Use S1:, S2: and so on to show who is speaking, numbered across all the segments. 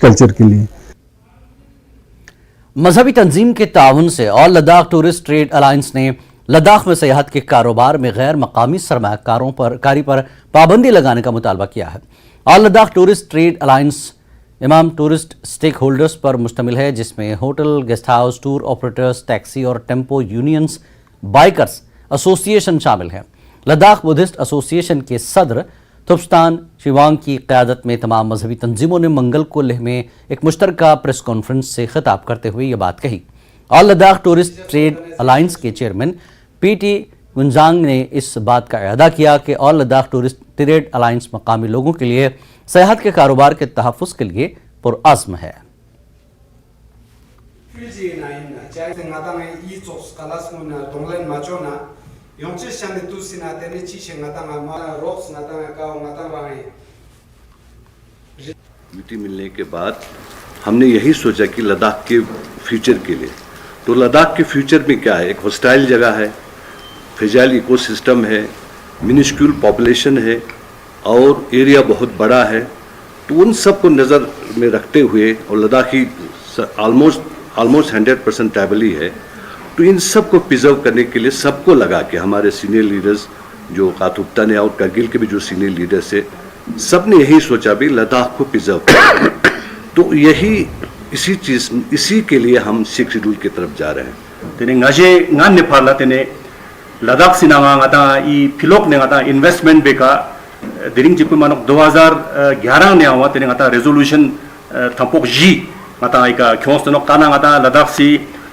S1: Culture के लिए।
S2: मजहबी तंजीम के ताउन से all Ladakh tourist trade alliance ने लद्दाख में सयाहत के कारोबार में गैर मकामी सरमायाकारों पर पाबंदी लगाने का मुतालबा किया है। All Ladakh tourist trade alliance इमाम टूरिस्ट स्टेक होल्डर्स पर मुश्तमिल है, जिसमें hotel, guest house, tour operators, taxi और टेम्पो यूनियंस, बाइकर्स एसोसिएशन शामिल हैं। लद्दाख बुद्धिस्ट एसोसिएशन के सदर थुप्स्तान शिवांग की क़यादत में तमाम मजहबी तंजीमों ने मंगल को लेह में एक मुश्तरका प्रेस कॉन्फ्रेंस से खिताब करते हुए ये बात कही। All Ladakh tourist trade alliance के चेयरमैन पीटी गुंजांग ने इस बात का अदा किया कि all Ladakh tourist trade alliance मकामी लोगों के लिए सयाहत के कारोबार के तहफ़्फ़ुज़ के लिए पुरअज़्म है।
S3: मीटिंग मिलने के बाद हमने यही सोचा कि लद्दाख के फ्यूचर के लिए, तो लद्दाख के फ्यूचर में क्या है, एक हॉस्टाइल जगह है, फ्रेजाइल इकोसिस्टम है, मिनिस्क्यूल पॉपुलेशन है और एरिया बहुत बड़ा है। तो उन सब को नज़र में रखते हुए, और लद्दाखी ऑलमोस्ट 100% ट्राइबली है, तो इन सब को प्रिजर्व करने के लिए सबको लगा के हमारे सीनियर लीडर्स जो कातुप्ता ने और करगिल के भी जो सीनियर लीडर्स है, सब ने यही सोचा भी लद्दाख को प्रिजर्व करें। तो यही इसी के लिए हम 6 शेड्यूल की तरफ जा रहे हैं।
S4: तेने ngaje ngan ne phala tene ladakh sinanga ngata I philok ne ngata investment beka diring jipu manok 2011 ne awa tene ngata resolution thampok ji ngata ika kyos no kana ngata ladakh si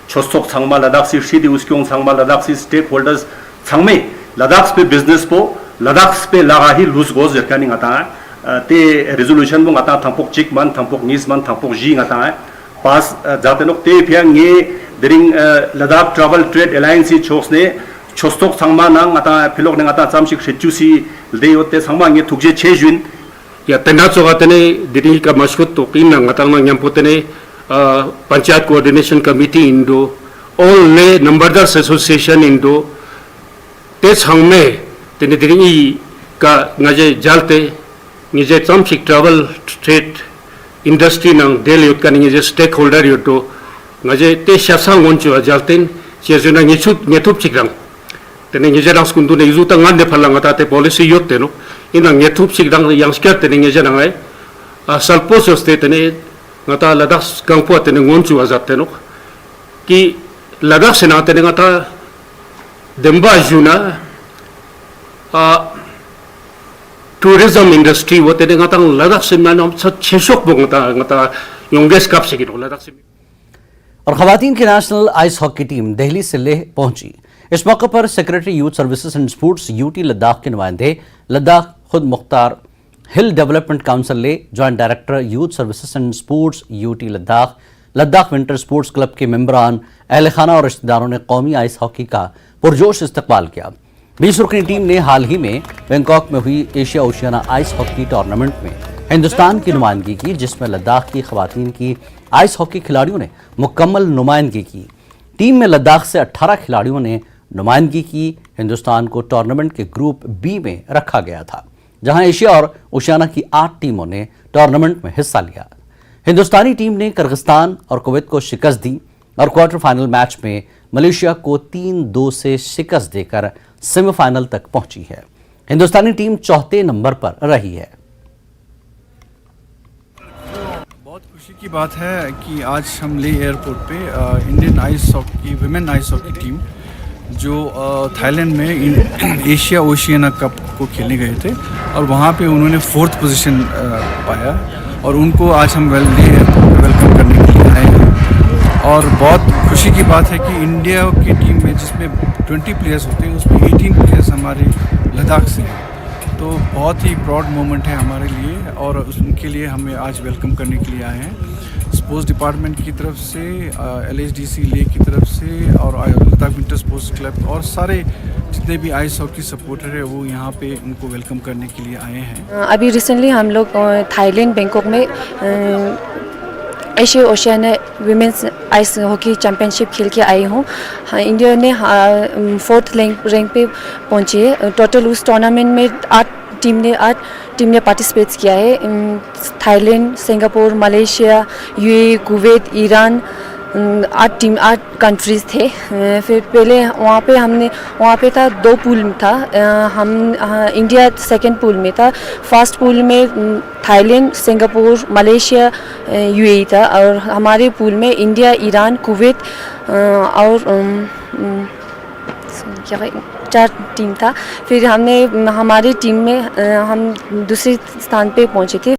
S4: chosok sangma ladakh si shidi uskyong sangma ladakh si stakeholders sangme ladakh pe business po ladakh pe laga hi lose goes yakani ngata te resolution bo ngata thampok chik man thampok nis man thampok ji ngata पास जाते लोग ते फियांग ये दिरिंग Ladakh travel trade alliance ही छोक्स ने छोस्तोक संगमा नंग आता फिलोक ने आता चामशिक शेचुसी दे होते संगमा ये थुकजे 6 जून
S5: या तना चोगाते ने दिरिंग का मशकुत तो किन नंग आता नंग यम पोते ने panchayat coordination committee Indo all ने नंबरदार एसोसिएशन इंडो ते संगमे तेने दिरिंग का नजे जालते निजे चामशिक ट्रैवल ट्रेड इंडस्ट्री नंग डेल युत का निजे स्टेक होल्डर युतो नजे ते शासंग वंचु जालतेन चेजुना नेथुप चिक्रंग तेने निजे रास कुंदु ने युता ngan de phalang ata te policy yotte no ina नेथुप चिक्रंग yang skat तेने निजे नंgai salpos yoste तेने ngata ladakh kangpo तेने ngonchu azatte no कि ladakh सेना तेने ngata demba juna tourism industry वो तेरे ngata लद्दाख से मानो छेशोक ngata योंगेस कप से गिरो लद्दाख से।
S2: और खवातीन की national ice hockey team Delhi से लेह पहुंची। इस मौके पर secretary youth services and sports UT Ladakh के नुमाइंदे, लद्दाख खुद मुख्तार हिल डेवलपमेंट काउंसिल ले, joint director youth services and sports UT Ladakh, Ladakh winter sports club के मेंबरान, अहल खाना और रिश्तेदारों ने कौमी आइस हॉकी का पुरजोश इस्तकबाल किया। 20 रुकनी टीम ने हाल ही में बैंकॉक में हुई Asia Oceania ice hockey tournament में हिंदुस्तान की नुमाइंदगी की, जिसमें लद्दाख की खवातीन की आइस हॉकी खिलाड़ियों ने मुकम्मल नुमाइंदगी की। टीम में लद्दाख से 18 खिलाड़ियों ने नुमाइंदगी की। हिंदुस्तान को टूर्नामेंट के ग्रुप बी में रखा गया था, जहां एशिया और ओशियाना की 8 टीमों ने टूर्नामेंट में हिस्सा लिया। हिंदुस्तानी टीम ने किर्गिस्तान और कुवैत को शिकस्त दी और क्वार्टर फाइनल मैच में मलेशिया को 3-2 से शिकस्त देकर सेमीफाइनल तक पहुंची है। हिंदुस्तानी टीम 4थे नंबर पर रही है।
S6: बहुत खुशी की बात है कि आज हम ले एयरपोर्ट पे Indian ice hockey women ice hockey team जो थाईलैंड में एशिया ओशियाना कप को खेलने गए थे और वहाँ पे उन्होंने 4th पोजीशन पाया और उनको आज हम ले एयरपोर्ट पे वेलकम करने के लिए आए हैं। और बहुत खुशी की बात है कि इंडिया की टीम में जिसमें 20 प्लेयर्स होते हैं उसमें 18 प्लेयर्स हमारे लद्दाख से हैं। तो बहुत ही प्राउड मोमेंट है हमारे लिए और उनके लिए हमें आज वेलकम करने के लिए आए हैं। स्पोर्ट्स डिपार्टमेंट की तरफ से, LHDC ले की तरफ से और लद्दाख विंटर स्पोर्ट्स क्लब और सारे जितने भी आइस हॉकी सपोर्टर है वो यहाँ पे उनको वेलकम करने के लिए आए हैं।
S7: अभी रिसेंटली हम लोग थाईलैंड बैंकॉक में Asia Oceania women's ice hockey championship खेल के आई हूँ। इंडिया ने 4th रैंक पे पहुँची है। टोटल उस टूर्नामेंट में 8 टीम ने 8 टीम ने पार्टिसिपेट किया है। Thailand, Singapore, Malaysia, UAE, Kuwait, Iran, 8 countries थे। फिर पहले वहाँ पे था 2 पूल था। इंडिया सेकंड पूल में था। फर्स्ट पूल में थाईलैंड, सिंगापुर, मलेशिया, यूएई था और हमारे पूल में इंडिया, ईरान, कुवैत और 4 टीम था। फिर हमारी टीम में हम दूसरे स्थान पे पहुँचे थे।